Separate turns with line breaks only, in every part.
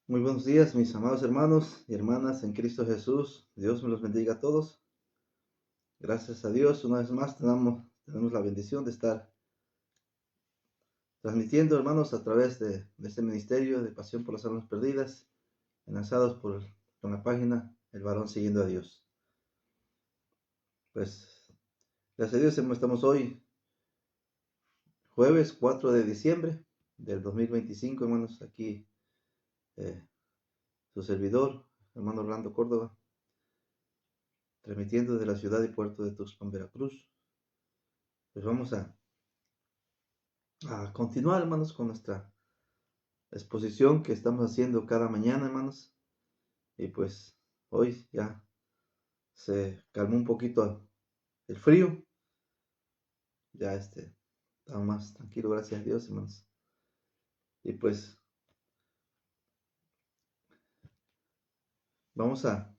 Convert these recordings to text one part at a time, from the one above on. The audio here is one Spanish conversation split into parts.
Muy buenos días, mis amados hermanos y hermanas en Cristo Jesús. Dios me los bendiga a todos. Gracias a Dios, una vez más tenemos la bendición de estar transmitiendo, hermanos, a través de este ministerio de Pasión por las Almas Perdidas, enlazados con la página El Varón Siguiendo a Dios. Pues, gracias a Dios, estamos hoy, jueves 4 de diciembre del 2025, hermanos, aquí eh, su servidor, hermano Orlando Córdoba, transmitiendo desde la ciudad y puerto de Tuxpan, Veracruz. Pues vamos a continuar, hermanos, con nuestra exposición que estamos haciendo cada mañana, hermanos. Y pues hoy ya se calmó un poquito el frío. Ya estamos más tranquilo, gracias a Dios, hermanos. Y pues vamos a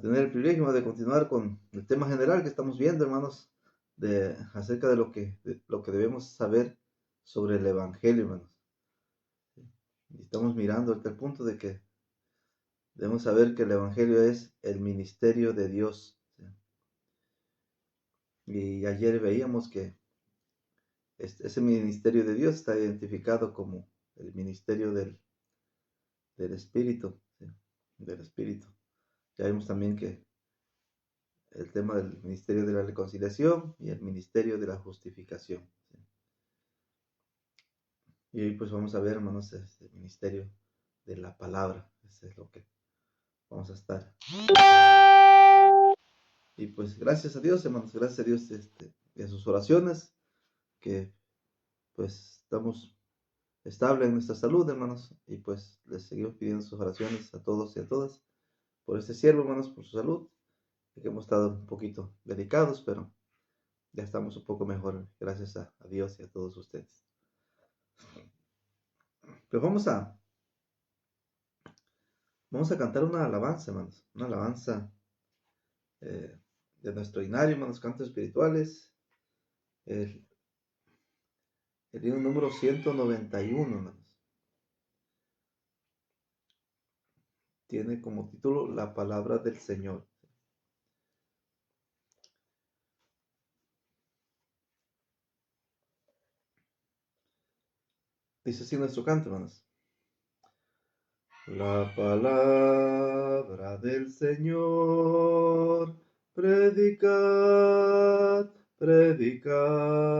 tener el privilegio de continuar con el tema general que estamos viendo, hermanos, acerca de lo que debemos saber sobre el Evangelio, hermanos. Y estamos mirando hasta el punto de que debemos saber que el Evangelio es el ministerio de Dios. ¿Sí? Y ayer veíamos que ese ministerio de Dios está identificado como el ministerio del Espíritu, ¿sí? Del Espíritu. Ya vimos también que el tema del ministerio de la reconciliación y el ministerio de la justificación, ¿sí? Y hoy pues vamos a ver, hermanos, este ministerio de la palabra. Ese es lo que vamos a estar. Y pues gracias a Dios, hermanos, gracias a Dios en sus oraciones, que pues estamos estables en nuestra salud, hermanos, y pues les seguimos pidiendo sus oraciones a todos y a todas por este siervo, hermanos, por su salud, que hemos estado un poquito delicados, pero ya estamos un poco mejor, gracias a Dios y a todos ustedes. Pues vamos a cantar una alabanza, hermanos, una alabanza eh, de nuestro himnario, hermanos, cantos espirituales, el, el himno número 191, hermanos. Tiene como título La palabra del Señor. Dice así nuestro canto, hermanos. La palabra del Señor, predicad, predicad,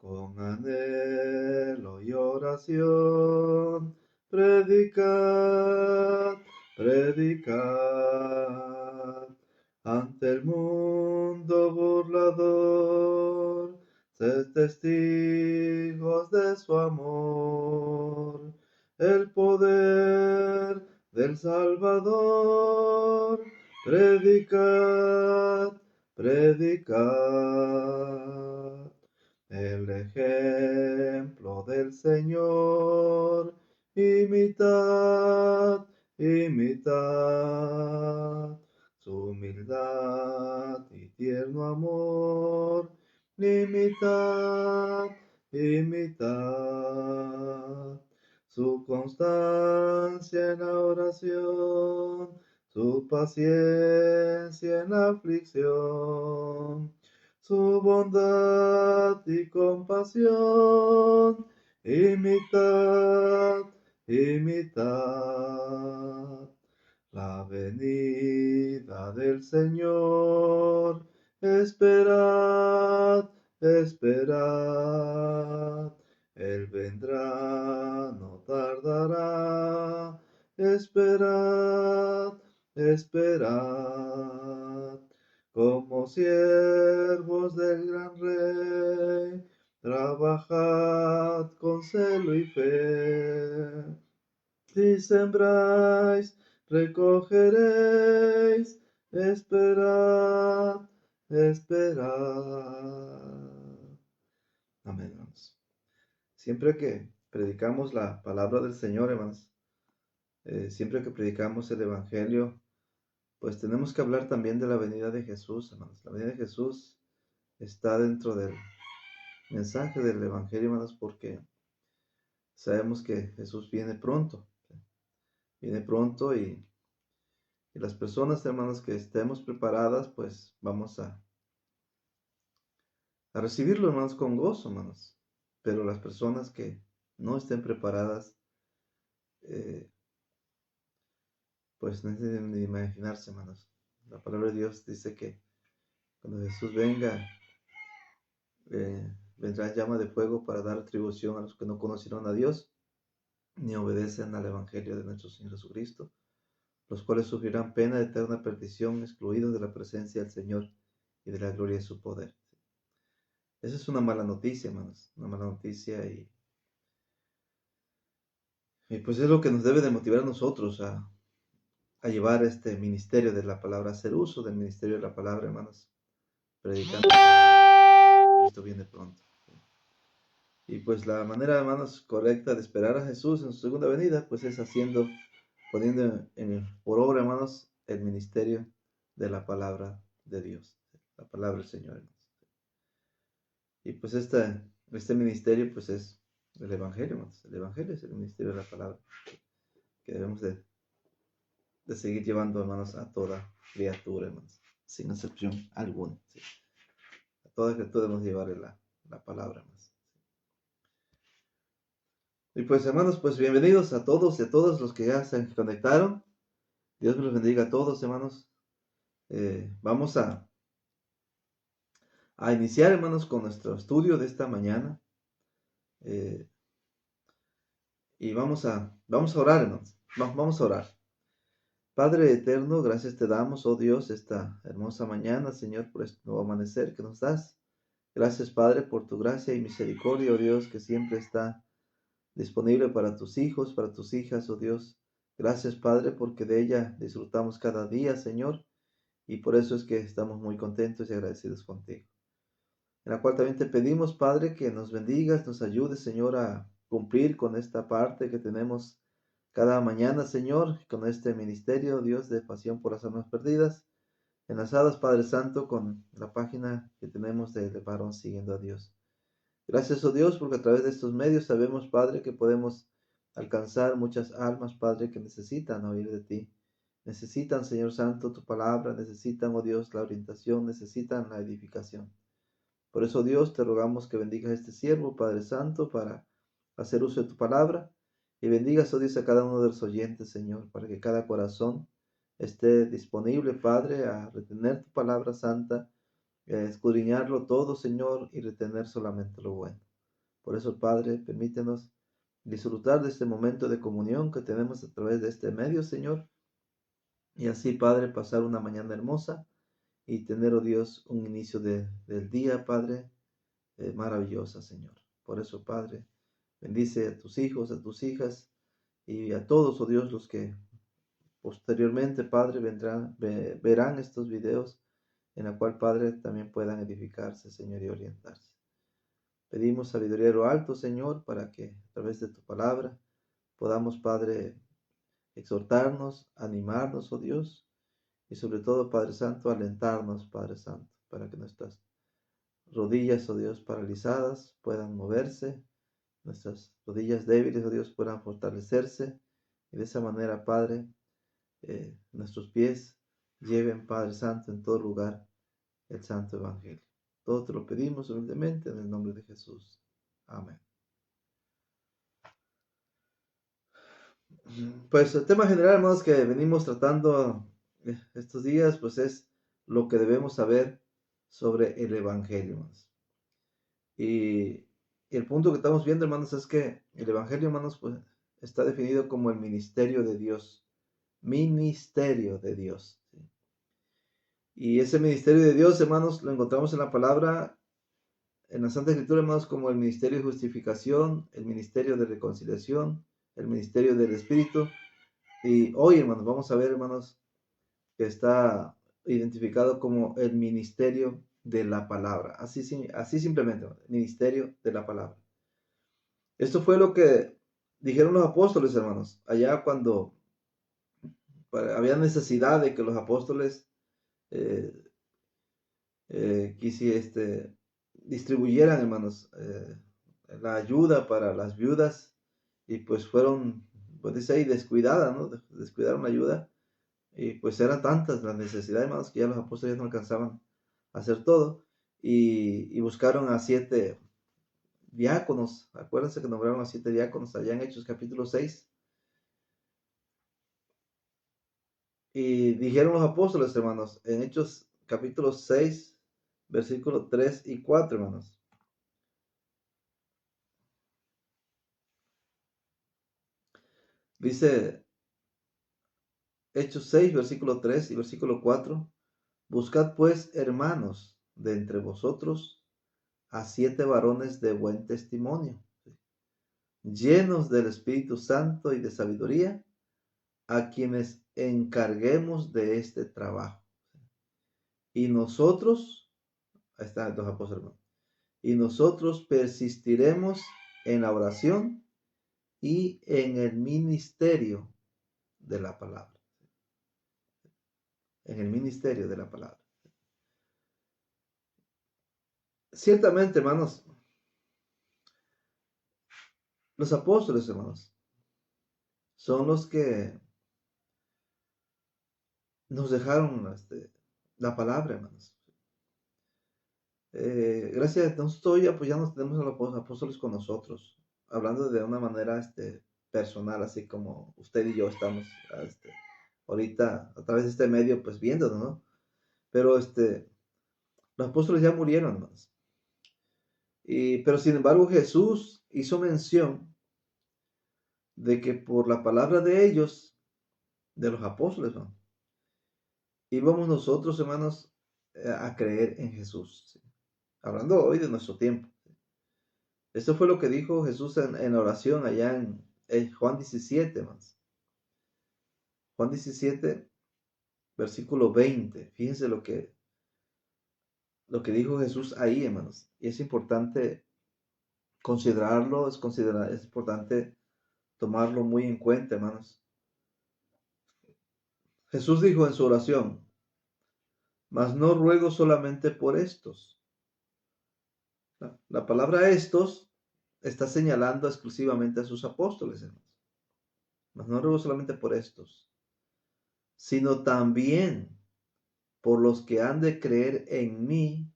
con anhelo y oración, predicad, predicad, ante el mundo burlador, sed testigos de su amor, el poder del Salvador. Predicad, predicad el ejemplo del Señor. Imitad, imitad su humildad y tierno amor. Imitad, imitad su constancia en la oración, su paciencia en la aflicción, su bondad y compasión. Imitad, imitad la venida del Señor. Esperad, esperad, Él vendrá, no tardará. Esperad, esperad, como siervos del gran Rey, trabajad con celo y fe. Si sembráis, recogeréis. Esperad, esperad. Amén, hermanos. Siempre que predicamos la palabra del Señor, hermanos, siempre que predicamos el Evangelio, pues tenemos que hablar también de la venida de Jesús, hermanos. La venida de Jesús está dentro del mensaje del Evangelio, hermanos, porque sabemos que Jesús viene pronto. Viene pronto y las personas, hermanos, que estemos preparadas, pues vamos a recibirlo, hermanos, con gozo, hermanos. Pero las personas que no estén preparadas, eh, pues no deben de imaginarse, hermanos. La palabra de Dios dice que cuando Jesús venga, vendrá llama de fuego para dar retribución a los que no conocieron a Dios ni obedecen al Evangelio de nuestro Señor Jesucristo, los cuales sufrirán pena de eterna perdición, excluidos de la presencia del Señor y de la gloria de su poder. Esa es una mala noticia, hermanos, una mala noticia y pues es lo que nos debe de motivar a nosotros a llevar este ministerio de la palabra, a hacer uso del ministerio de la palabra, hermanos, predicando. Cristo viene pronto. Y pues la manera, hermanos, correcta de esperar a Jesús en su segunda venida, pues es poniendo por obra, hermanos, el ministerio de la palabra de Dios, la palabra del Señor, hermanos. Y pues este ministerio, pues es el Evangelio, hermanos. El Evangelio es el ministerio de la palabra que debemos de seguir llevando, hermanos, a toda criatura, hermanos, sin excepción alguna. ¿Sí? A toda criatura debemos llevarle la palabra, hermanos. Y pues, hermanos, pues bienvenidos a todos y a todos los que ya se conectaron. Dios me los bendiga a todos, hermanos. Vamos a iniciar, hermanos, con nuestro estudio de esta mañana. Y vamos a orar, hermanos. Vamos a orar. Padre eterno, gracias te damos, oh Dios, esta hermosa mañana, Señor, por este nuevo amanecer que nos das. Gracias, Padre, por tu gracia y misericordia, oh Dios, que siempre está disponible para tus hijos, para tus hijas, oh Dios. Gracias, Padre, porque de ella disfrutamos cada día, Señor, y por eso es que estamos muy contentos y agradecidos contigo. En la cual también te pedimos, Padre, que nos bendigas, nos ayudes, Señor, a cumplir con esta parte que tenemos cada mañana, Señor, con este ministerio, Dios, de pasión por las almas perdidas, enlazadas, Padre Santo, con la página que tenemos de Varón Siguiendo a Dios. Gracias, oh Dios, porque a través de estos medios sabemos, Padre, que podemos alcanzar muchas almas, Padre, que necesitan oír de ti. Necesitan, Señor Santo, tu palabra, necesitan, oh Dios, la orientación, necesitan la edificación. Por eso, Dios, te rogamos que bendigas a este siervo, Padre Santo, para hacer uso de tu palabra. Y bendigas, oh Dios, a cada uno de los oyentes, Señor, para que cada corazón esté disponible, Padre, a retener tu palabra santa, escudriñarlo todo, Señor, y retener solamente lo bueno. Por eso, Padre, permítenos disfrutar de este momento de comunión que tenemos a través de este medio, Señor. Y así, Padre, pasar una mañana hermosa y tener, oh Dios, un inicio del día, Padre, maravillosa, Señor. Por eso, Padre, bendice a tus hijos, a tus hijas y a todos, oh Dios, los que posteriormente, Padre, verán estos videos en la cual, Padre, también puedan edificarse, Señor, y orientarse. Pedimos sabiduría de lo alto, Señor, para que a través de tu palabra podamos, Padre, exhortarnos, animarnos, oh Dios, y sobre todo, Padre Santo, alentarnos, Padre Santo, para que nuestras rodillas, oh Dios, paralizadas puedan moverse, nuestras rodillas débiles, oh Dios, puedan fortalecerse, y de esa manera, Padre, nuestros pies lleven, Padre Santo, en todo lugar el Santo Evangelio. Todo te lo pedimos humildemente en el nombre de Jesús. Amén. Pues el tema general, hermanos, que venimos tratando estos días, pues es lo que debemos saber sobre el Evangelio, hermanos. Y el punto que estamos viendo, hermanos, es que el Evangelio, hermanos, pues está definido como el ministerio de Dios. Ministerio de Dios. ¿Sí? Y ese ministerio de Dios, hermanos, lo encontramos en la palabra, en la Santa Escritura, hermanos, como el ministerio de justificación, el ministerio de reconciliación, el ministerio del Espíritu. Y hoy, hermanos, vamos a ver, hermanos, que está identificado como el ministerio de la palabra. Así simplemente, ministerio de la palabra. Esto fue lo que dijeron los apóstoles, hermanos, allá cuando había necesidad de que los apóstoles distribuyeran, hermanos, la ayuda para las viudas y pues fueron, pues dice ahí, descuidadas, ¿no? Descuidaron la ayuda, y pues eran tantas las necesidades, hermanos, que ya los apóstoles ya no alcanzaban a hacer todo, y buscaron a 7 diáconos. Acuérdense que nombraron a 7 diáconos allá en Hechos capítulo 6. Y dijeron los apóstoles, hermanos, en Hechos capítulo 6, versículos 3 y 4, hermanos. Dice Hechos 6, versículo 3 y versículo 4. Buscad pues, hermanos, de entre vosotros a 7 varones de buen testimonio, llenos del Espíritu Santo y de sabiduría, a quienes encarguemos de este trabajo. Y nosotros, ahí están los apóstoles, hermanos, y nosotros persistiremos en la oración y en el ministerio de la palabra. En el ministerio de la palabra. Ciertamente, hermanos, los apóstoles, hermanos, son los que nos dejaron la palabra, hermanos. Gracias, nosotros hoy apoyamos, tenemos a los apóstoles con nosotros, hablando de una manera personal, así como usted y yo estamos ahorita a través de este medio, pues viéndonos, ¿no? Pero los apóstoles ya murieron, hermanos. Pero sin embargo, Jesús hizo mención de que por la palabra de ellos, de los apóstoles, ¿no?, íbamos nosotros, hermanos, a creer en Jesús, ¿sí? Hablando hoy de nuestro tiempo. Eso fue lo que dijo Jesús en la oración allá en Juan 17, hermanos. Juan 17, versículo 20. Fíjense lo que dijo Jesús ahí, hermanos. Y es importante considerarlo, es importante tomarlo muy en cuenta, hermanos. Jesús dijo en su oración: mas no ruego solamente por estos. La palabra estos está señalando exclusivamente a sus apóstoles, hermanos. Mas no ruego solamente por estos, sino también por los que han de creer en mí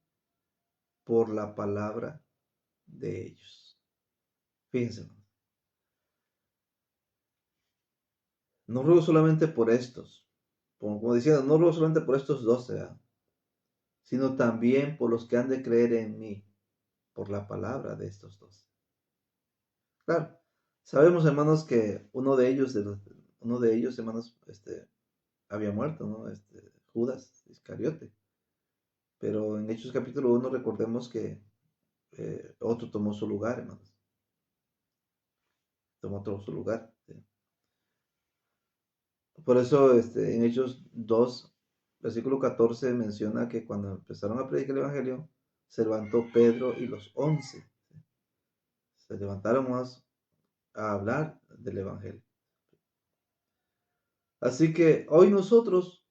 por la palabra de ellos. Fíjense, hermanos. No ruego solamente por estos, como diciendo, no ruego solamente por estos 12, ¿verdad?, sino también por los que han de creer en mí por la palabra de estos 12. Claro, sabemos, hermanos, que uno de ellos, hermanos, había muerto, ¿no? Judas Iscariote. Pero en Hechos capítulo 1 recordemos que otro tomó su lugar, hermanos. Tomó otro su lugar, ¿sí? Por eso, en Hechos 2, versículo 14, menciona que cuando empezaron a predicar el evangelio, se levantó Pedro y los 11. ¿Sí? Se levantaron más a hablar del evangelio. Así que hoy nosotros,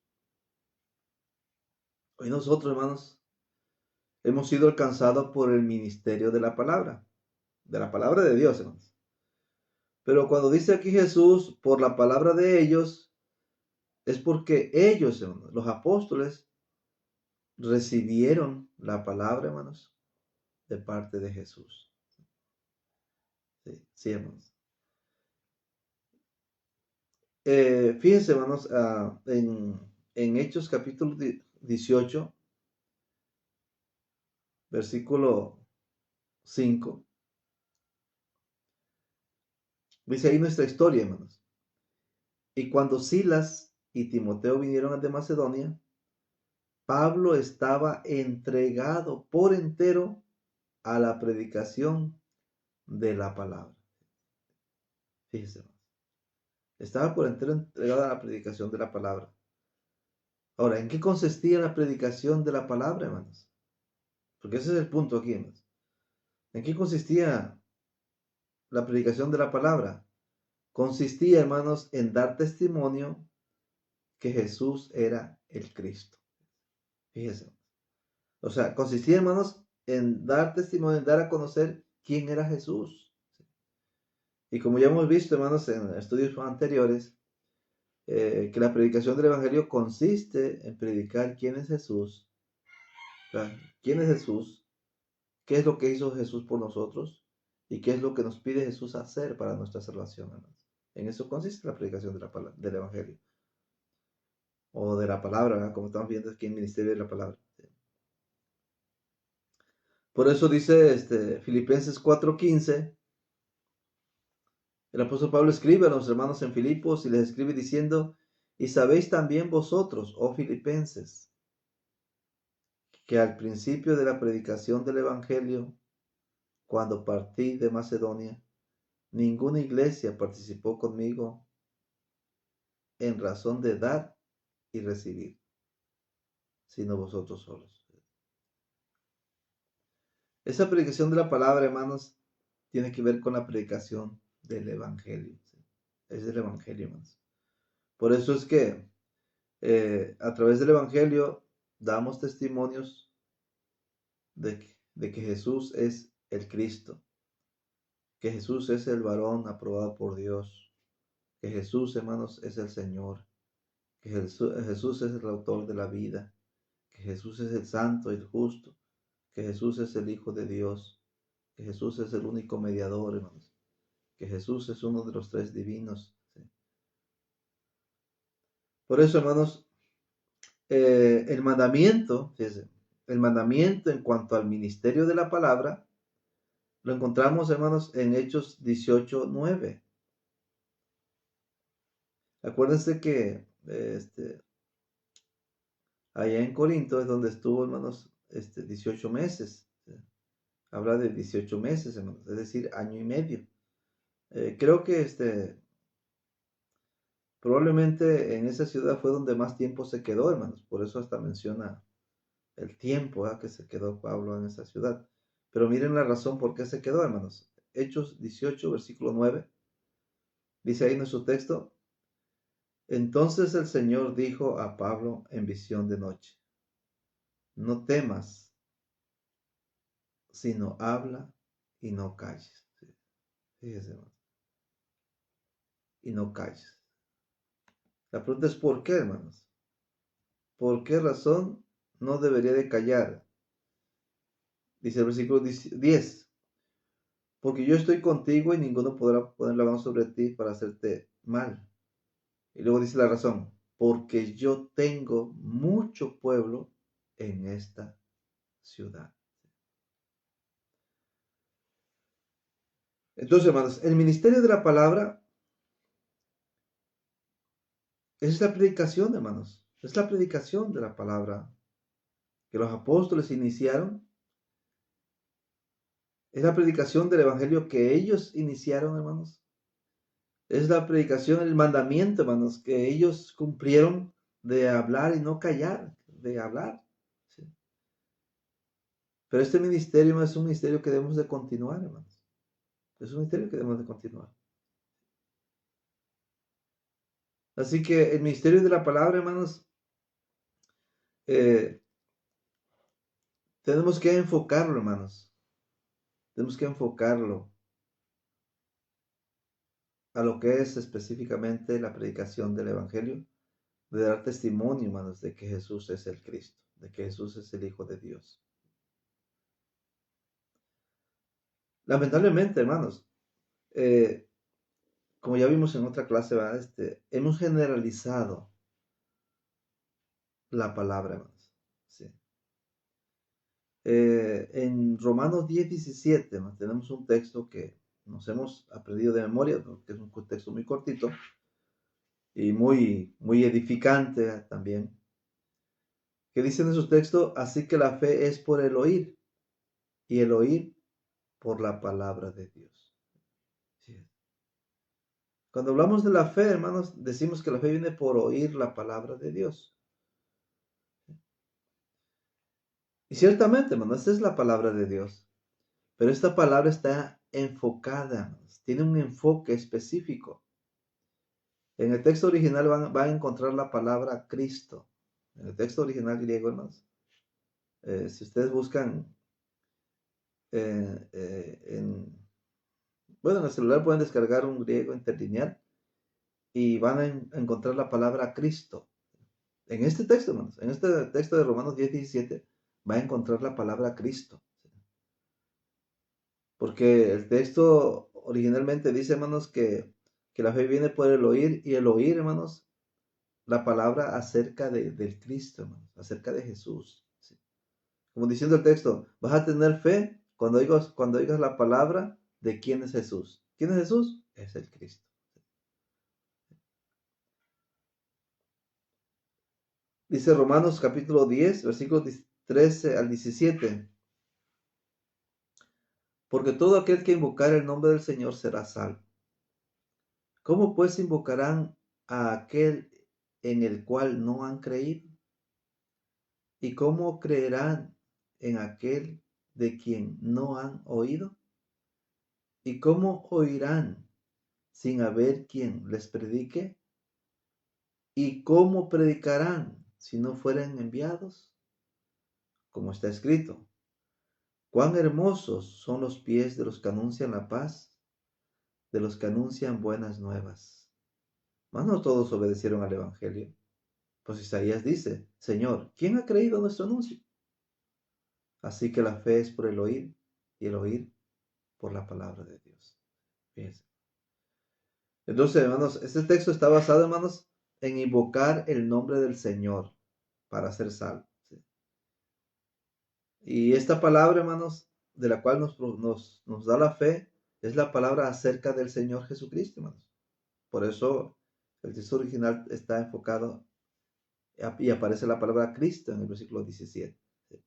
hermanos, hemos sido alcanzados por el ministerio de la palabra de Dios, hermanos. Pero cuando dice aquí Jesús, por la palabra de ellos, es porque ellos, hermanos, los apóstoles, recibieron la palabra, hermanos, de parte de Jesús. Sí, sí, hermanos. Fíjense, hermanos, en Hechos capítulo 18, versículo 5, dice ahí nuestra historia, hermanos. Y cuando Silas y Timoteo vinieron de Macedonia, Pablo estaba entregado por entero a la predicación de la palabra. Fíjense, hermanos. Estaba por entero entregado a la predicación de la palabra. Ahora, ¿en qué consistía la predicación de la palabra, hermanos? Porque ese es el punto aquí, hermanos. ¿En qué consistía la predicación de la palabra? Consistía, hermanos, en dar testimonio que Jesús era el Cristo. Fíjense. O sea, consistía, hermanos, en dar testimonio, en dar a conocer quién era Jesús. Y como ya hemos visto, hermanos, en estudios anteriores, que la predicación del Evangelio consiste en predicar quién es Jesús, ¿verdad? ¿Quién es Jesús? ¿Qué es lo que hizo Jesús por nosotros? ¿Y qué es lo que nos pide Jesús hacer para nuestra salvación, hermanos? En eso consiste la predicación de del Evangelio, o de la palabra, ¿verdad? Como estamos viendo aquí en el ministerio de la palabra. Por eso dice Filipenses 4:15, el apóstol Pablo escribe a los hermanos en Filipos y les escribe diciendo, y sabéis también vosotros, oh filipenses, que al principio de la predicación del Evangelio, cuando partí de Macedonia, ninguna iglesia participó conmigo en razón de dar y recibir, sino vosotros solos. Esa predicación de la palabra, hermanos, tiene que ver con la predicación del Evangelio. ¿Sí? Es del Evangelio, hermanos. Por eso es que a través del Evangelio damos testimonios de que Jesús es el Cristo, que Jesús es el varón aprobado por Dios, que Jesús, hermanos, es el Señor, que Jesús es el autor de la vida, que Jesús es el santo y el justo, que Jesús es el Hijo de Dios, que Jesús es el único mediador, hermanos, que Jesús es uno de los tres divinos. ¿Sí? Por eso, hermanos, el mandamiento, fíjense, el mandamiento en cuanto al ministerio de la palabra, lo encontramos, hermanos, en Hechos 18:9. Acuérdense que allá en Corinto es donde estuvo, hermanos, 18 meses. ¿Sí? Habla de 18 meses, hermanos, es decir, año y medio. Creo que probablemente en esa ciudad fue donde más tiempo se quedó, hermanos. Por eso hasta menciona el tiempo que se quedó Pablo en esa ciudad. Pero miren la razón por qué se quedó, hermanos. Hechos 18, versículo 9. Dice ahí en nuestro texto, entonces el Señor dijo a Pablo en visión de noche, no temas, sino habla y no calles. Sí, fíjese, hermanos. Y no calles. La pregunta es ¿por qué, hermanos? ¿Por qué razón no debería de callar? Dice el versículo 10, porque yo estoy contigo y ninguno podrá poner la mano sobre ti para hacerte mal. Y luego dice la razón, porque yo tengo mucho pueblo en esta ciudad. Entonces, hermanos, el ministerio de la palabra es la predicación, hermanos. Es la predicación de la palabra que los apóstoles iniciaron. Es la predicación del evangelio que ellos iniciaron, hermanos. Es la predicación, el mandamiento, hermanos, que ellos cumplieron de hablar y no callar, de hablar. ¿Sí? Pero este ministerio es un ministerio que debemos de continuar, hermanos. Es un ministerio que debemos de continuar. Así que el ministerio de la palabra, hermanos, eh, tenemos que enfocarlo, hermanos. Tenemos que enfocarlo a lo que es específicamente la predicación del Evangelio, de dar testimonio, hermanos, de que Jesús es el Cristo, de que Jesús es el Hijo de Dios. Lamentablemente, hermanos, como ya vimos en otra clase, ¿verdad? Hemos generalizado la palabra, hermanos. ¿Sí? En Romanos 10:17 tenemos un texto que nos hemos aprendido de memoria, que es un texto muy cortito y muy edificante también, que dice en su texto, así que la fe es por el oír y el oír por la palabra de Dios. ¿Sí? Cuando hablamos de la fe, hermanos, decimos que la fe viene por oír la palabra de Dios. Y ciertamente, hermanos, esta es la palabra de Dios. Pero esta palabra está enfocada, tiene un enfoque específico. En el texto original van a encontrar la palabra Cristo. En el texto original griego, hermanos. Si ustedes buscan en Bueno, en el celular pueden descargar un griego interlineal y van a encontrar la palabra Cristo. En este texto, hermanos, en este texto de Romanos 10:17, va a encontrar la palabra Cristo. Porque el texto originalmente dice, hermanos, que la fe viene por el oír, y el oír, hermanos, la palabra acerca del Cristo, hermanos, acerca de Jesús. ¿Sí? Como diciendo el texto, vas a tener fe cuando oigas la palabra de quién es Jesús. ¿Quién es Jesús? Es el Cristo. Dice Romanos capítulo 10, versículos 13 al 17. Porque todo aquel que invocar el nombre del Señor será salvo. ¿Cómo pues invocarán a aquel en el cual no han creído? ¿Y cómo creerán en aquel de quien no han oído? ¿Y cómo oirán sin haber quien les predique? ¿Y cómo predicarán si no fueren enviados? Como está escrito, cuán hermosos son los pies de los que anuncian la paz, de los que anuncian buenas nuevas. Mas no todos obedecieron al Evangelio. Pues Isaías dice, Señor, ¿quién ha creído nuestro anuncio? Así que la fe es por el oír, y el oír por la palabra de Dios. Fíjense. Entonces, hermanos, este texto está basado, hermanos, en invocar el nombre del Señor para ser salvo. ¿Sí? Y esta palabra, hermanos, de la cual nos da la fe, es la palabra acerca del Señor Jesucristo, hermanos. Por eso el texto original está enfocado y aparece la palabra Cristo en el versículo 17. ¿Sí?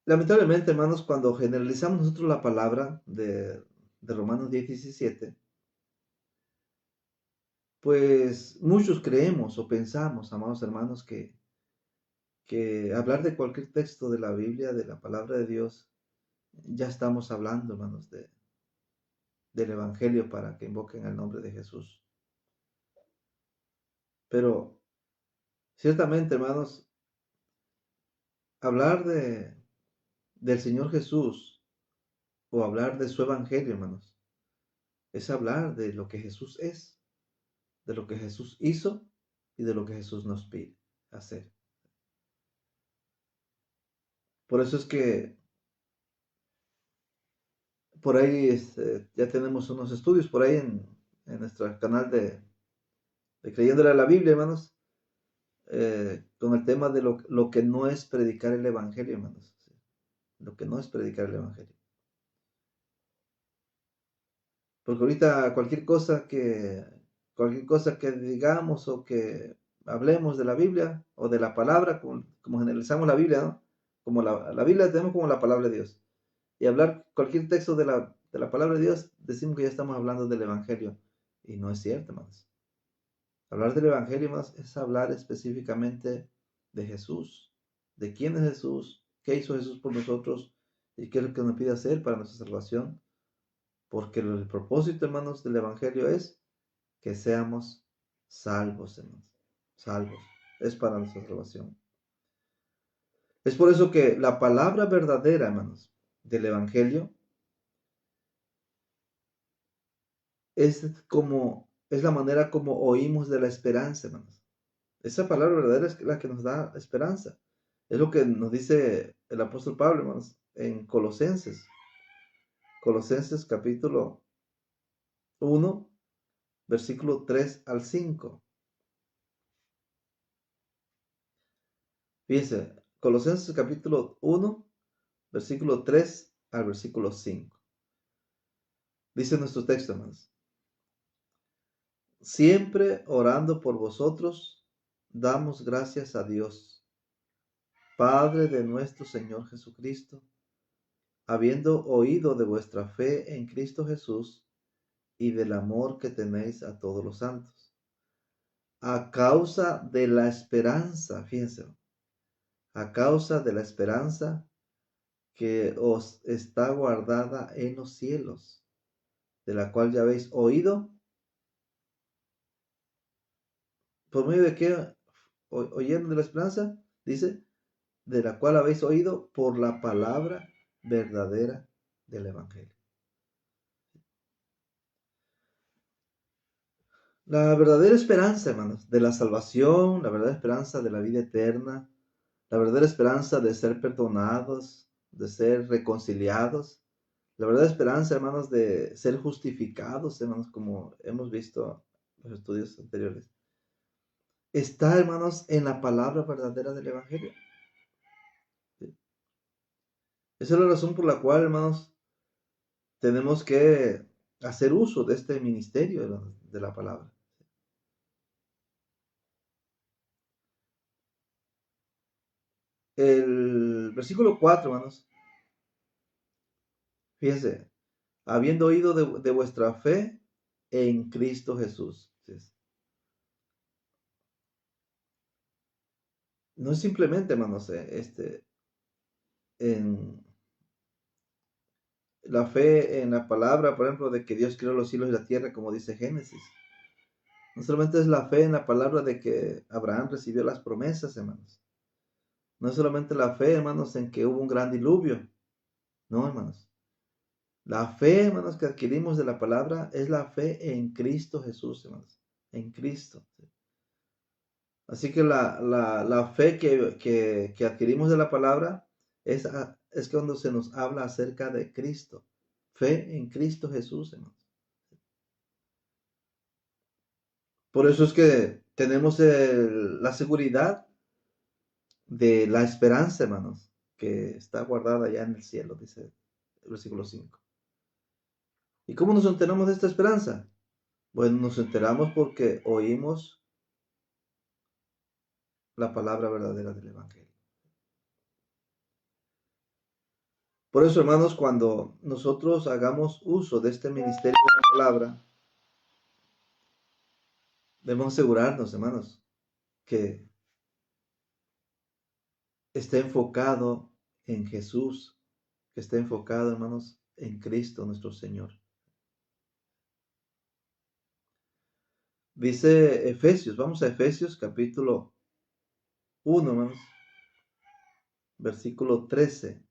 Lamentablemente, hermanos, cuando generalizamos nosotros la palabra de Romanos 10:17, pues muchos creemos o pensamos, amados hermanos, que hablar de cualquier texto de la Biblia, de la palabra de Dios, ya estamos hablando, hermanos, del Evangelio para que invoquen el nombre de Jesús. Pero ciertamente, hermanos, hablar del Señor Jesús o hablar de su Evangelio, hermanos, es hablar de lo que Jesús es, de lo que Jesús hizo y de lo que Jesús nos pide hacer. Por eso es que por ahí ya tenemos unos estudios por ahí en nuestro canal de Creyéndole a la Biblia, hermanos, con el tema de lo que no es predicar el Evangelio, hermanos. ¿Sí? Lo que no es predicar el Evangelio. Porque ahorita cualquier cosa que digamos o que hablemos de la Biblia o de la palabra, como generalizamos la Biblia, ¿no? Como la Biblia la tenemos como la palabra de Dios. Y hablar cualquier texto de la palabra de Dios, decimos que ya estamos hablando del Evangelio. Y no es cierto, hermanos. Hablar del Evangelio, hermanos, es hablar específicamente de Jesús, de quién es Jesús, qué hizo Jesús por nosotros y qué es lo que nos pide hacer para nuestra salvación. Porque el propósito, hermanos, del Evangelio es que seamos salvos, hermanos. Salvos. Es para nuestra salvación. Es por eso que la palabra verdadera, hermanos, del Evangelio es la manera como oímos de la esperanza, hermanos. Esa palabra verdadera es la que nos da esperanza. Es lo que nos dice el apóstol Pablo, hermanos, en Colosenses. Colosenses capítulo 1, versículo 3 al 5. Fíjense, Colosenses capítulo 1, versículo 3 al versículo 5. Dice nuestro texto, hermanos. Siempre orando por vosotros, damos gracias a Dios, Padre de nuestro Señor Jesucristo, habiendo oído de vuestra fe en Cristo Jesús y del amor que tenéis a todos los santos. A causa de la esperanza, fíjense, a causa de la esperanza que os está guardada en los cielos, de la cual ya habéis oído, por medio de que, oyendo de la esperanza, dice, de la cual habéis oído por la palabra verdadera del Evangelio. La verdadera esperanza, hermanos, de la salvación, la verdadera esperanza de la vida eterna, la verdadera esperanza de ser perdonados, de ser reconciliados, la verdadera esperanza, hermanos, de ser justificados, hermanos, como hemos visto en los estudios anteriores, está, hermanos, en la palabra verdadera del Evangelio. ¿Sí? Esa es la razón por la cual, hermanos, tenemos que hacer uso de este ministerio, hermanos, de la palabra. El versículo 4, hermanos, fíjense, habiendo oído de vuestra fe en Cristo Jesús. ¿Sí? No es simplemente, hermanos, en la fe en la palabra, por ejemplo, de que Dios creó los cielos y la tierra, como dice Génesis. No solamente es la fe en la palabra de que Abraham recibió las promesas, hermanos. No es solamente la fe, hermanos, en que hubo un gran diluvio. No, hermanos. La fe, hermanos, que adquirimos de la palabra es la fe en Cristo Jesús, hermanos. En Cristo. Así que la fe que adquirimos de la palabra es cuando se nos habla acerca de Cristo. Fe en Cristo Jesús, hermanos. Por eso es que tenemos la seguridad de la esperanza, hermanos, que está guardada ya en el cielo, dice el versículo 5. ¿Y cómo nos enteramos de esta esperanza? Bueno, nos enteramos porque oímos la palabra verdadera del Evangelio. Por eso, hermanos, cuando nosotros hagamos uso de este ministerio de la palabra, debemos asegurarnos, hermanos, que esté enfocado en Jesús, que esté enfocado, hermanos, en Cristo nuestro Señor. Dice Efesios, vamos a Efesios capítulo 1, hermanos, versículo 13.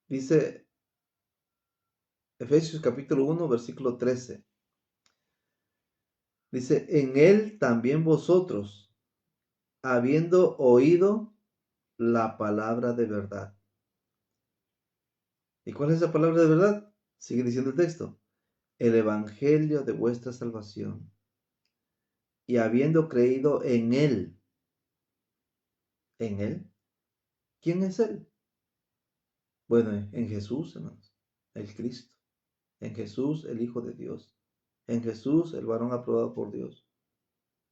Dice Efesios capítulo 1, versículo 13. Dice, en él también vosotros, habiendo oído la palabra de verdad. ¿Y cuál es esa palabra de verdad? Sigue diciendo el texto. El evangelio de vuestra salvación. Y habiendo creído en él. ¿En él? ¿Quién es él? Bueno, en Jesús, hermanos. El Cristo. En Jesús, el Hijo de Dios. En Jesús, el varón aprobado por Dios.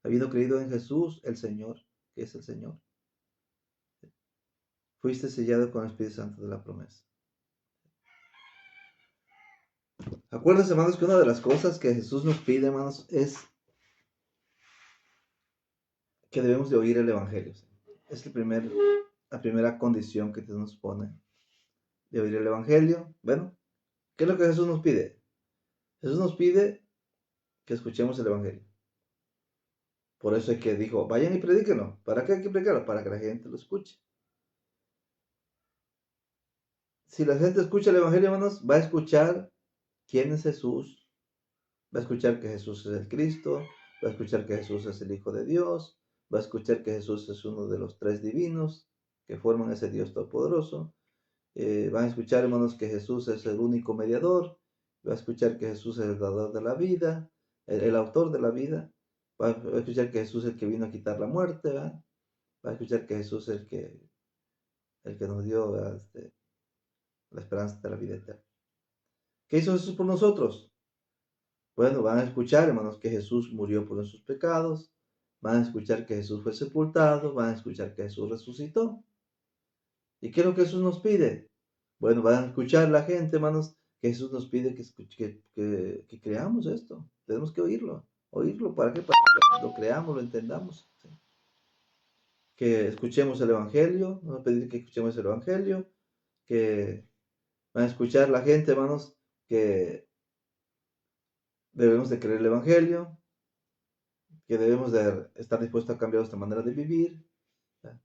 Habiendo creído en Jesús, el Señor, que es el Señor. Fuiste sellado con el Espíritu Santo de la promesa. Acuérdense, hermanos, que una de las cosas que Jesús nos pide, hermanos, es que debemos de oír el Evangelio. Es la primera condición que Dios nos pone de oír el Evangelio. Bueno, ¿qué es lo que Jesús nos pide? Jesús nos pide que escuchemos el Evangelio. Por eso es que dijo, vayan y predíquenlo. ¿Para qué hay que predicarlo? Para que la gente lo escuche. Si la gente escucha el Evangelio, hermanos, va a escuchar quién es Jesús, va a escuchar que Jesús es el Cristo, va a escuchar que Jesús es el Hijo de Dios, va a escuchar que Jesús es uno de los tres divinos que forman ese Dios todopoderoso. Van a escuchar, hermanos, que Jesús es el único mediador, va a escuchar que Jesús es el dador de la vida, el autor de la vida, va a escuchar que Jesús es el que vino a quitar la muerte, ¿verdad? Va a escuchar que Jesús es el que nos dio la esperanza de la vida eterna. ¿Qué hizo Jesús por nosotros? Bueno, van a escuchar, hermanos, que Jesús murió por nuestros pecados, van a escuchar que Jesús fue sepultado, van a escuchar que Jesús resucitó. ¿Y qué es lo que Jesús nos pide? Bueno, van a escuchar la gente, hermanos, que Jesús nos pide que creamos esto. Tenemos que oírlo. ¿Oírlo para qué? Para que lo creamos, lo entendamos. ¿Sí? Que escuchemos el Evangelio, vamos a pedir que escuchemos el Evangelio, que van a escuchar la gente, hermanos, que debemos de creer el Evangelio, que debemos de estar dispuestos a cambiar nuestra manera de vivir,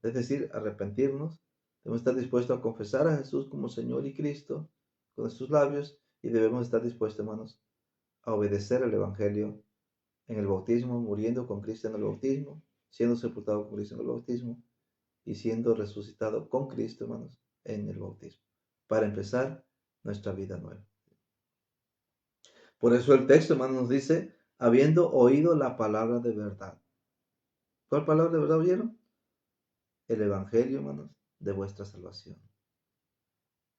es decir, arrepentirnos. Debemos estar dispuestos a confesar a Jesús como Señor y Cristo con nuestros labios y debemos estar dispuestos, hermanos, a obedecer el Evangelio en el bautismo, muriendo con Cristo en el bautismo, siendo sepultado con Cristo en el bautismo y siendo resucitado con Cristo, hermanos, en el bautismo, para empezar nuestra vida nueva. Por eso el texto, hermanos, nos dice, habiendo oído la palabra de verdad. ¿Cuál palabra de verdad oyeron? El Evangelio, hermanos, de vuestra salvación.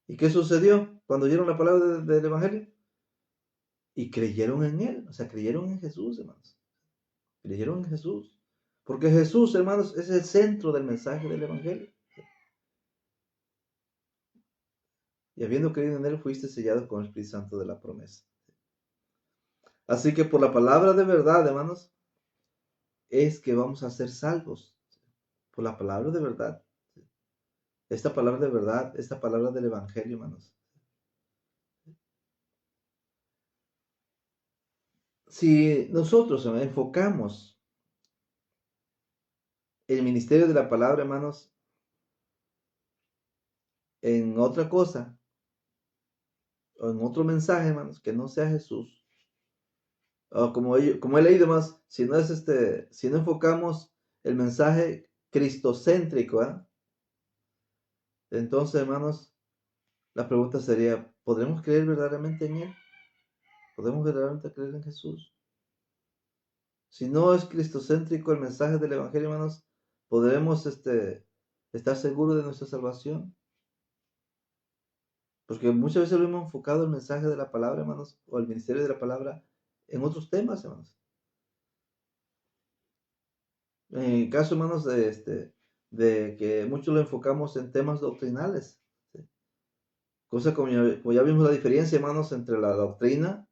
¿Y qué sucedió cuando oyeron la palabra del Evangelio? Y creyeron en Él, o sea, creyeron en Jesús, hermanos. Creyeron en Jesús. Porque Jesús, hermanos, es el centro del mensaje del Evangelio. Y habiendo creído en Él, fuiste sellado con el Espíritu Santo de la promesa. Así que por la palabra de verdad, hermanos, es que vamos a ser salvos. Por la palabra de verdad. Esta palabra de verdad, esta palabra del Evangelio, hermanos. Si nosotros enfocamos el ministerio de la palabra, hermanos, en otra cosa, o en otro mensaje, hermanos, que no sea Jesús, o como he leído más, si no enfocamos el mensaje cristocéntrico, entonces, hermanos, la pregunta sería, ¿podremos creer verdaderamente en Él? ¿Podemos verdaderamente creer en Jesús? Si no es cristocéntrico el mensaje del Evangelio, hermanos, ¿podremos estar seguros de nuestra salvación? Porque muchas veces lo hemos enfocado el mensaje de la palabra, hermanos, o el ministerio de la palabra en otros temas, hermanos. En el caso, hermanos, de que muchos lo enfocamos en temas doctrinales. ¿Sí? Cosa como ya vimos la diferencia, hermanos, entre la doctrina.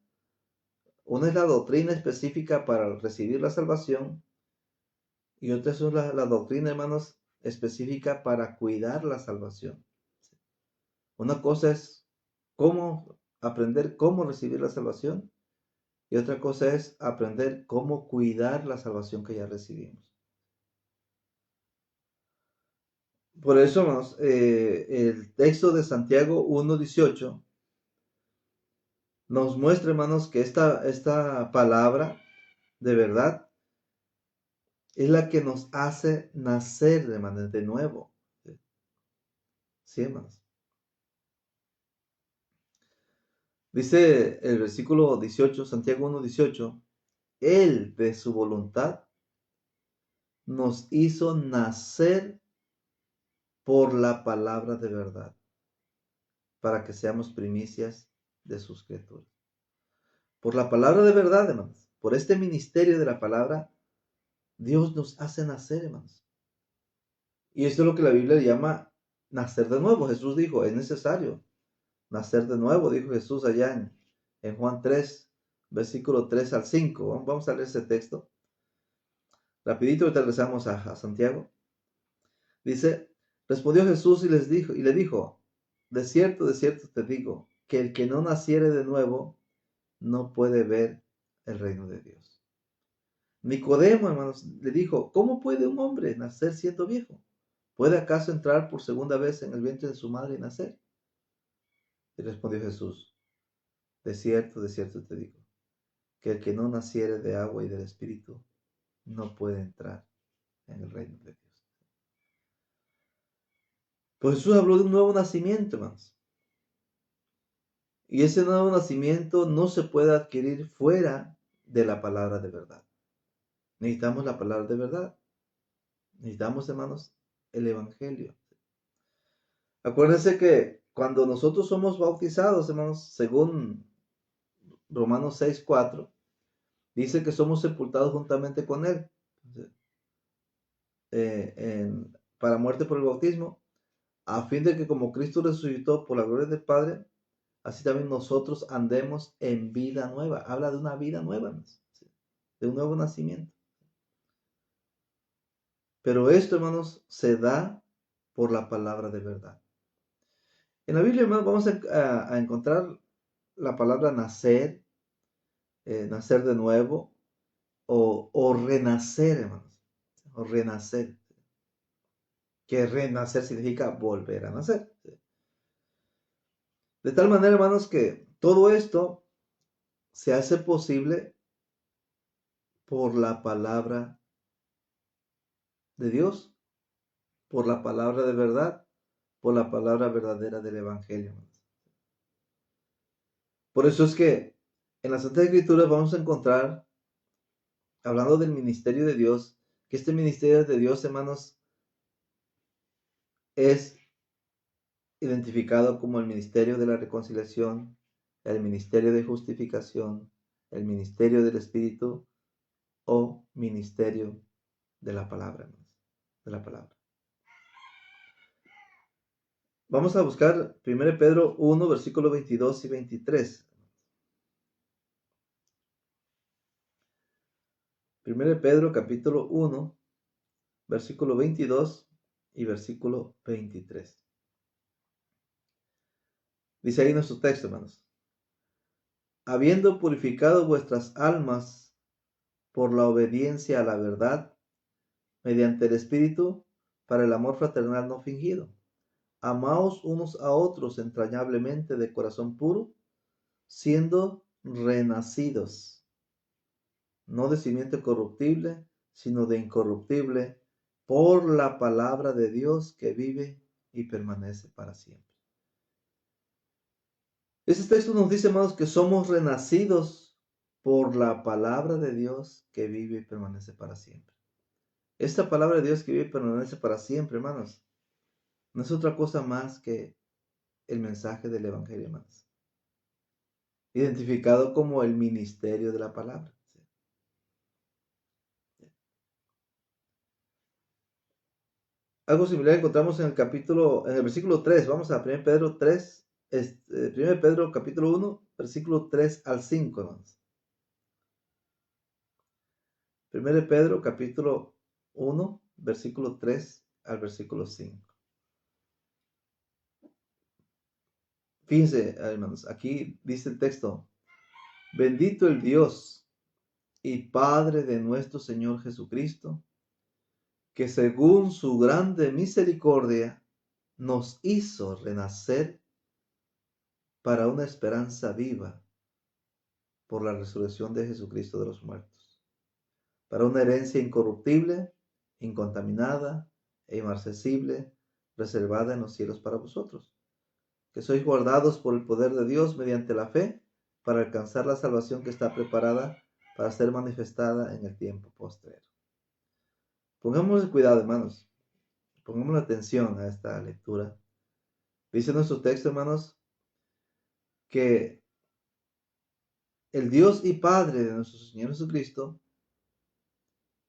Una es la doctrina específica para recibir la salvación y otra es la doctrina, hermanos, específica para cuidar la salvación. ¿Sí? Una cosa es cómo aprender cómo recibir la salvación y otra cosa es aprender cómo cuidar la salvación que ya recibimos. Por eso, hermanos, el texto de Santiago 1:18 nos muestra, hermanos, que esta palabra de verdad es la que nos hace nacer de nuevo. Sí, hermanos. Dice el versículo 18, Santiago 1:18, Él de su voluntad nos hizo nacer por la palabra de verdad, para que seamos primicias de sus criaturas. Por la palabra de verdad, hermanos, por este ministerio de la palabra, Dios nos hace nacer, hermanos. Y esto es lo que la Biblia llama nacer de nuevo. Jesús dijo, es necesario nacer de nuevo, dijo Jesús allá en Juan 3, versículo 3 al 5. Vamos a leer ese texto. Rapidito, ahorita regresamos a Santiago. Dice, respondió Jesús y le dijo, de cierto te digo, que el que no naciere de nuevo no puede ver el reino de Dios. Nicodemo, hermanos, le dijo, ¿cómo puede un hombre nacer siendo viejo? ¿Puede acaso entrar por segunda vez en el vientre de su madre y nacer? Y respondió Jesús, de cierto te digo, que el que no naciere de agua y del Espíritu no puede entrar en el reino de Dios. Pues Jesús habló de un nuevo nacimiento, hermanos. Y ese nuevo nacimiento no se puede adquirir fuera de la palabra de verdad. Necesitamos la palabra de verdad. Necesitamos, hermanos, el Evangelio. Acuérdense que cuando nosotros somos bautizados, hermanos, según Romanos 6:4, dice que somos sepultados juntamente con Él para muerte por el bautismo, a fin de que como Cristo resucitó por la gloria del Padre, así también nosotros andemos en vida nueva. Habla de una vida nueva, hermanos, ¿sí? De un nuevo nacimiento. Pero esto, hermanos, se da por la palabra de verdad. En la Biblia, hermanos, vamos a encontrar la palabra nacer, nacer de nuevo, o renacer, hermanos, o renacer, que renacer significa volver a nacer. De tal manera, hermanos, que todo esto se hace posible por la palabra de Dios, por la palabra de verdad, por la palabra verdadera del Evangelio, hermanos. Por eso es que en la Santa Escritura vamos a encontrar, hablando del ministerio de Dios, que este ministerio de Dios, hermanos, es identificado como el ministerio de la reconciliación, el ministerio de justificación, el ministerio del Espíritu o ministerio de la palabra, hermanos, de la palabra. Vamos a buscar 1 Pedro 1, versículos 22 y 23. 1 Pedro capítulo 1, versículo 22 y versículo 23. Dice ahí nuestro texto, hermanos. Habiendo purificado vuestras almas por la obediencia a la verdad, mediante el Espíritu, para el amor fraternal no fingido. Amaos unos a otros entrañablemente de corazón puro, siendo renacidos, no de simiente corruptible, sino de incorruptible, por la palabra de Dios que vive y permanece para siempre. Este texto nos dice, hermanos, que somos renacidos por la palabra de Dios que vive y permanece para siempre. Esta palabra de Dios que vive y permanece para siempre, hermanos, no es otra cosa más que el mensaje del Evangelio, hermanos, identificado como el ministerio de la palabra. Algo similar encontramos en el versículo 3. Vamos a 1 Pedro 3, 1 Pedro capítulo 1, versículo 3 al 5, hermanos. 1 Pedro capítulo 1, versículo 3 al versículo 5. Fíjense, hermanos, aquí dice el texto: bendito el Dios y Padre de nuestro Señor Jesucristo, que según su grande misericordia nos hizo renacer para una esperanza viva por la resurrección de Jesucristo de los muertos, para una herencia incorruptible, incontaminada e inmarcesible, reservada en los cielos para vosotros, que sois guardados por el poder de Dios mediante la fe, para alcanzar la salvación que está preparada para ser manifestada en el tiempo postrero. Pongamos cuidado, hermanos. Pongamos atención a esta lectura. Dice nuestro texto, hermanos, que el Dios y Padre de nuestro Señor Jesucristo,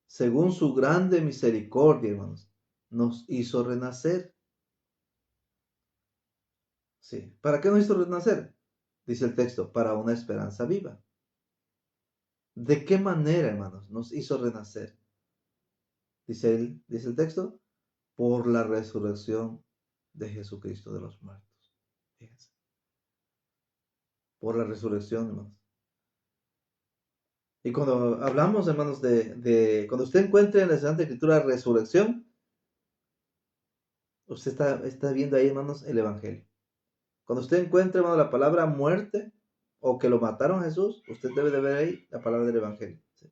según su grande misericordia, hermanos, nos hizo renacer. Sí. ¿Para qué nos hizo renacer? Dice el texto, para una esperanza viva. ¿De qué manera, hermanos, nos hizo renacer? Dice el texto, por la resurrección de Jesucristo de los muertos. Fíjense. Por la resurrección, hermanos. Y cuando hablamos, hermanos, cuando usted encuentre en la Santa Escritura resurrección, usted está viendo ahí, hermanos, el Evangelio. Cuando usted encuentre, hermano, la palabra muerte o que lo mataron a Jesús, usted debe de ver ahí la palabra del Evangelio. Sí.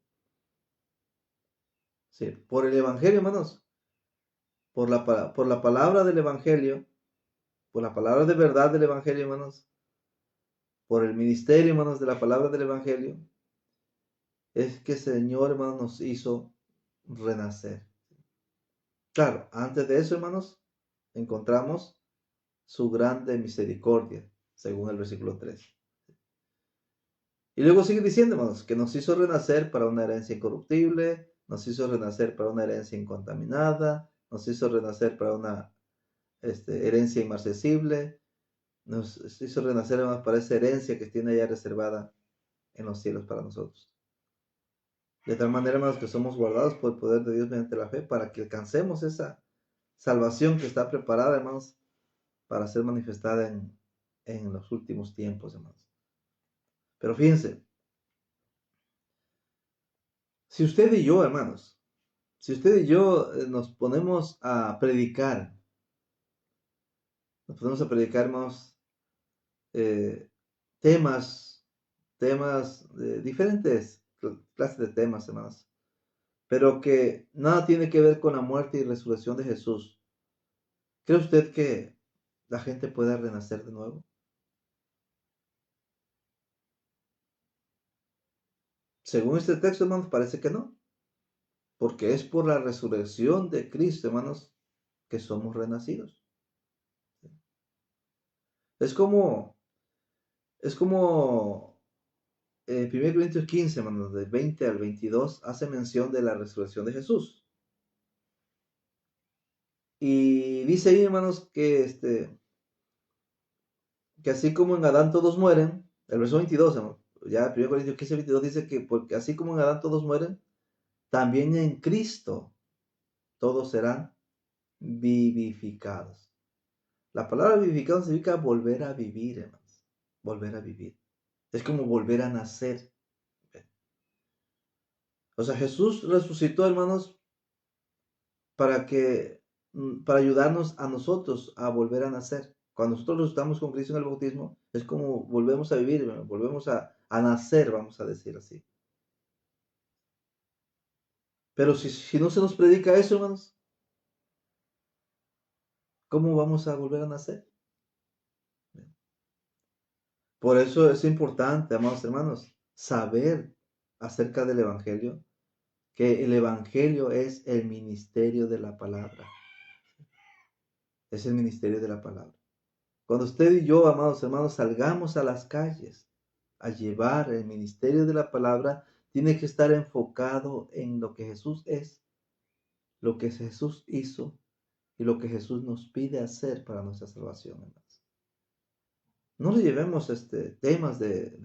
Sí. Por el Evangelio, hermanos, por la palabra del Evangelio, por la palabra de verdad del Evangelio, hermanos, por el ministerio, hermanos, de la palabra del Evangelio, es que el Señor, hermanos, nos hizo renacer. Claro, antes de eso, hermanos, encontramos su grande misericordia, según el versículo 3. Y luego sigue diciendo, hermanos, que nos hizo renacer para una herencia incorruptible, nos hizo renacer para una herencia incontaminada, nos hizo renacer para una herencia inmarcesible, nos hizo renacer, hermanos, para esa herencia que tiene ya reservada en los cielos para nosotros. De tal manera, hermanos, que somos guardados por el poder de Dios mediante la fe para que alcancemos esa salvación que está preparada, hermanos, para ser manifestada en los últimos tiempos, hermanos. Pero fíjense, Si usted y yo, hermanos, si usted y yo nos ponemos a predicar, hermanos, eh, temas, diferentes clases de temas, hermanos, pero que nada tiene que ver con la muerte y resurrección de Jesús. ¿Cree usted que la gente pueda renacer de nuevo? Según este texto, hermanos, parece que no, porque es por la resurrección de Cristo, hermanos, que somos renacidos. Es como, es como 1 Corintios 15, hermanos, del 20 al 22, hace mención de la resurrección de Jesús. Y dice ahí, hermanos, que así como en Adán todos mueren, el verso 22, hermanos, ya 1 Corintios 15, 22 dice que porque así como en Adán todos mueren, también en Cristo todos serán vivificados. La palabra vivificado significa volver a vivir, hermanos. Volver a vivir. Es como volver a nacer. O sea, Jesús resucitó, hermanos, para para ayudarnos a nosotros a volver a nacer. Cuando nosotros resucitamos con Cristo en el bautismo, es como volvemos a vivir, volvemos a nacer, vamos a decir así. Pero si no se nos predica eso, hermanos, ¿cómo vamos a volver a nacer? Por eso es importante, amados hermanos, saber acerca del Evangelio, que el Evangelio es el ministerio de la palabra. Es el ministerio de la palabra. Cuando usted y yo, amados hermanos, salgamos a las calles a llevar el ministerio de la palabra, tiene que estar enfocado en lo que Jesús es, lo que Jesús hizo y lo que Jesús nos pide hacer para nuestra salvación, hermanos. No le llevemos temas de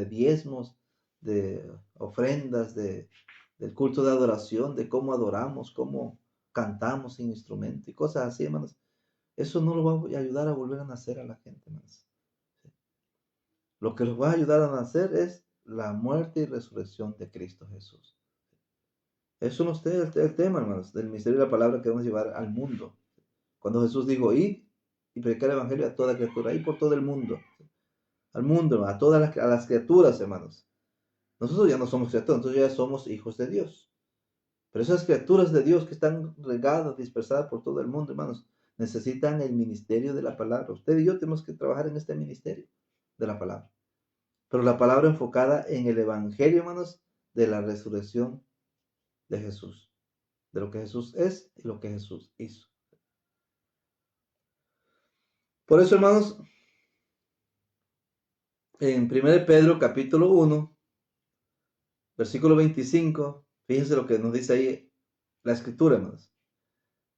diezmos, de ofrendas, del culto de adoración, de cómo adoramos, cómo cantamos sin instrumento y cosas así, hermanos. Eso no lo va a ayudar a volver a nacer a la gente, hermanos. Lo que los va a ayudar a nacer es la muerte y resurrección de Cristo Jesús. Eso no es el tema, hermanos, del ministerio de la palabra que vamos a llevar al mundo. Cuando Jesús dijo, id y predicar el evangelio a toda criatura, y por todo el mundo, al mundo, a todas las criaturas, hermanos. Nosotros ya no somos criaturas, nosotros ya somos hijos de Dios. Pero esas criaturas de Dios que están regadas, dispersadas por todo el mundo, hermanos, necesitan el ministerio de la palabra. Usted y yo tenemos que trabajar en este ministerio de la palabra. Pero la palabra enfocada en el evangelio, hermanos, de la resurrección de Jesús. De lo que Jesús es y lo que Jesús hizo. Por eso, hermanos, en 1 Pedro capítulo 1, versículo 25, fíjense lo que nos dice ahí la escritura, hermanos.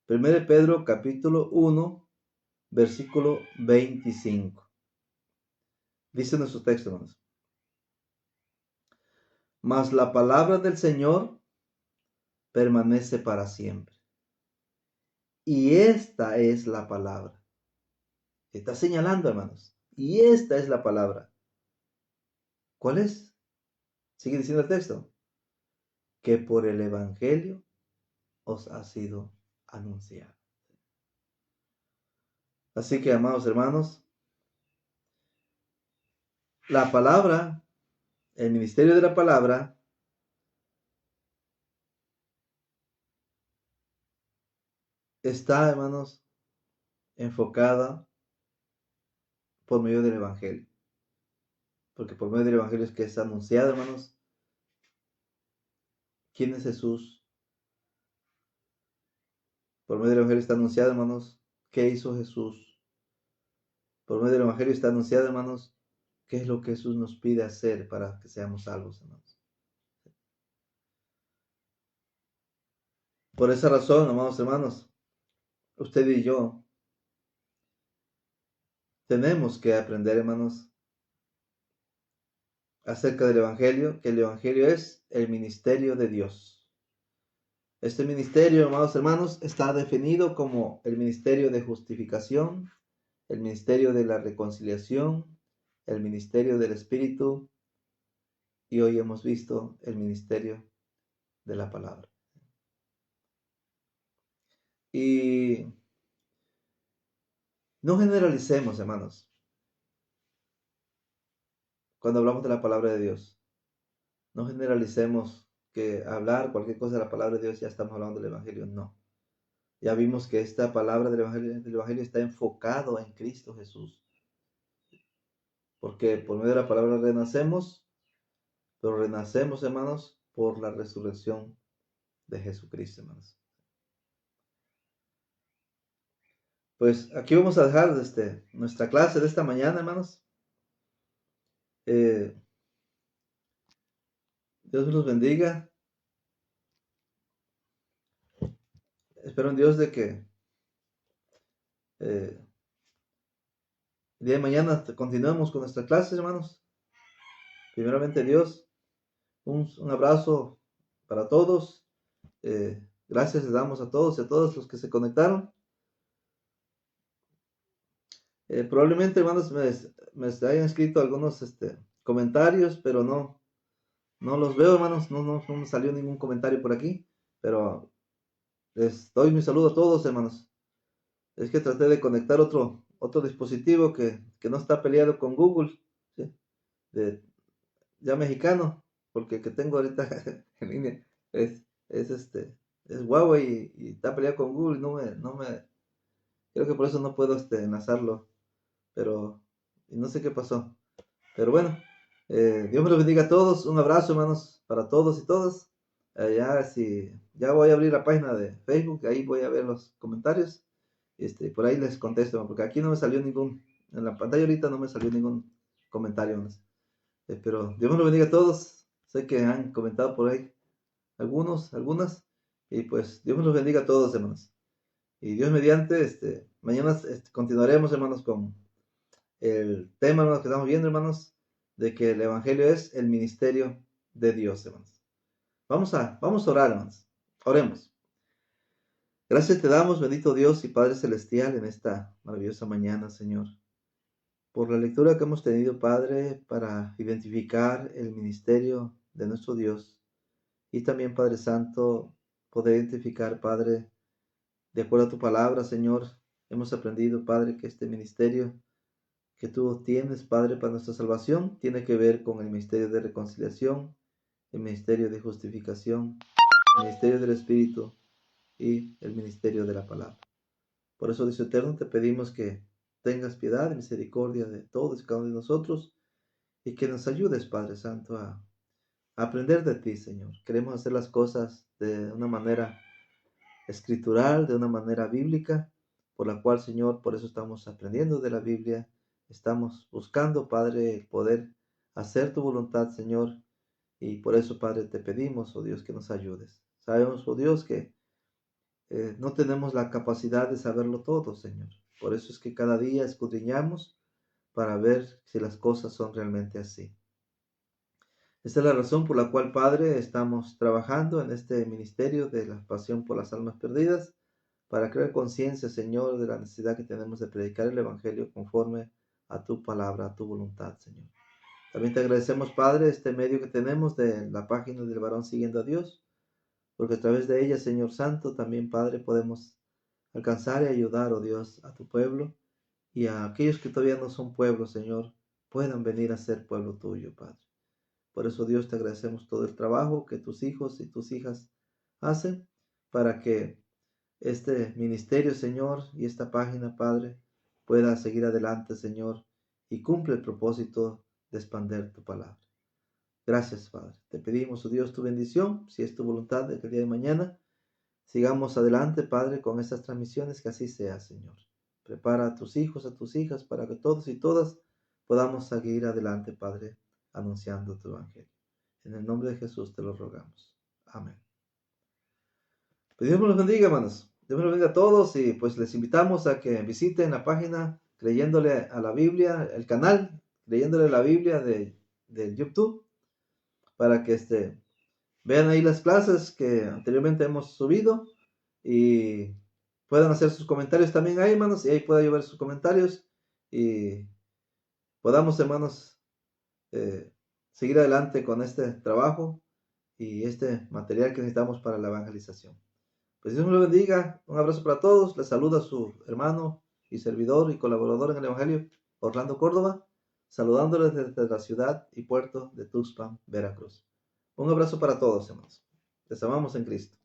1 Pedro capítulo 1, versículo 25. Dice nuestro texto, hermanos. Mas la palabra del Señor permanece para siempre. Y esta es la palabra. Está señalando, hermanos. Y esta es la palabra. ¿Cuál es? Sigue diciendo el texto. Que por el Evangelio os ha sido anunciado. Así que, amados hermanos, la palabra, el ministerio de la palabra, está, hermanos, enfocada por medio del Evangelio. Porque por medio del Evangelio es que es anunciado, hermanos, quién es Jesús. Por medio del Evangelio está anunciado, hermanos, qué hizo Jesús. Por medio del Evangelio está anunciado, hermanos, qué es lo que Jesús nos pide hacer para que seamos salvos, hermanos. Por esa razón, amados hermanos, usted y yo tenemos que aprender, hermanos, acerca del Evangelio, que el Evangelio es el ministerio de Dios. Este ministerio, amados hermanos, está definido como el ministerio de justificación, el ministerio de la reconciliación, el ministerio del Espíritu y hoy hemos visto el ministerio de la palabra. Y no generalicemos, hermanos, cuando hablamos de la palabra de Dios. No generalicemos que hablar cualquier cosa de la palabra de Dios ya estamos hablando del Evangelio. No. Ya vimos que esta palabra del Evangelio está enfocado en Cristo Jesús. Porque por medio de la palabra renacemos, pero renacemos, hermanos, por la resurrección de Jesucristo, hermanos. Pues aquí vamos a dejar nuestra clase de esta mañana, hermanos. Dios los bendiga. Espero en Dios de que el día de mañana continuemos con nuestra clase, hermanos. Primeramente, Dios, un abrazo para todos. Gracias les damos a todos y a todos los que se conectaron. Probablemente, hermanos, me hayan escrito algunos comentarios, pero no los veo, hermanos. No me salió ningún comentario por aquí, pero les doy mi saludo a todos, hermanos. Es que traté de conectar otro dispositivo que no está peleado con Google, ¿sí? Ya mexicano, porque el que tengo ahorita en línea es Huawei y está peleado con Google. Creo que por eso no puedo enlazarlo, pero no sé qué pasó. Pero bueno, Dios me los bendiga a todos. Un abrazo, hermanos, para todos y todas. Ya voy a abrir la página de Facebook, ahí voy a ver los comentarios. Por ahí les contesto, porque aquí no me salió en la pantalla ahorita no me salió ningún comentario más. Pero Dios me los bendiga a todos. Sé que han comentado por ahí algunas, y pues Dios me los bendiga a todos, hermanos. Y Dios mediante, mañana continuaremos, hermanos, con el tema, hermanos, que estamos viendo, hermanos, de que el Evangelio es el ministerio de Dios, hermanos. Vamos a orar, hermanos. Oremos. Gracias te damos, bendito Dios y Padre Celestial, en esta maravillosa mañana, Señor, por la lectura que hemos tenido, Padre, para identificar el ministerio de nuestro Dios y también, Padre Santo, poder identificar, Padre, de acuerdo a tu palabra, Señor, hemos aprendido, Padre, que este ministerio que tú tienes, Padre, para nuestra salvación, tiene que ver con el ministerio de reconciliación, el ministerio de justificación, el ministerio del Espíritu y el ministerio de la palabra. Por eso, Dios eterno, te pedimos que tengas piedad y misericordia de todos y cada uno de nosotros y que nos ayudes, Padre Santo, a aprender de ti, Señor. Queremos hacer las cosas de una manera escritural, de una manera bíblica, por la cual, Señor, por eso estamos aprendiendo de la Biblia. Estamos buscando, Padre, el poder hacer tu voluntad, Señor. Y por eso, Padre, te pedimos, oh Dios, que nos ayudes. Sabemos, oh Dios, que no tenemos la capacidad de saberlo todo, Señor. Por eso es que cada día escudriñamos para ver si las cosas son realmente así. Esta es la razón por la cual, Padre, estamos trabajando en este ministerio de la pasión por las almas perdidas, para crear conciencia, Señor, de la necesidad que tenemos de predicar el Evangelio conforme a tu palabra, a tu voluntad, Señor. También te agradecemos, Padre, este medio que tenemos de la página del Varón Siguiendo a Dios, porque a través de ella, Señor Santo, también, Padre, podemos alcanzar y ayudar, oh Dios, a tu pueblo y a aquellos que todavía no son pueblo, Señor, puedan venir a ser pueblo tuyo, Padre. Por eso, Dios, te agradecemos todo el trabajo que tus hijos y tus hijas hacen para que este ministerio, Señor, y esta página, Padre, pueda seguir adelante, Señor, y cumple el propósito de expander tu palabra. Gracias, Padre. Te pedimos, oh Dios, tu bendición, si es tu voluntad, de que el día de mañana sigamos adelante, Padre, con estas transmisiones, que así sea, Señor. Prepara a tus hijos, a tus hijas, para que todos y todas podamos seguir adelante, Padre, anunciando tu evangelio. En el nombre de Jesús te lo rogamos. Amén. Pues Dios me los bendiga, hermanos. Dios me los bendiga a todos y pues les invitamos a que visiten la página Creyéndole a la Biblia, el canal Creyéndole a la Biblia de YouTube, para que vean ahí las clases que anteriormente hemos subido y puedan hacer sus comentarios también ahí, hermanos, y ahí pueda yo ver sus comentarios y podamos, hermanos, seguir adelante con este trabajo y este material que necesitamos para la evangelización. Pues Dios me lo bendiga. Un abrazo para todos. Les saluda su hermano y servidor y colaborador en el Evangelio, Orlando Córdoba, saludándoles desde la ciudad y puerto de Tuxpan, Veracruz. Un abrazo para todos, hermanos. Les amamos en Cristo.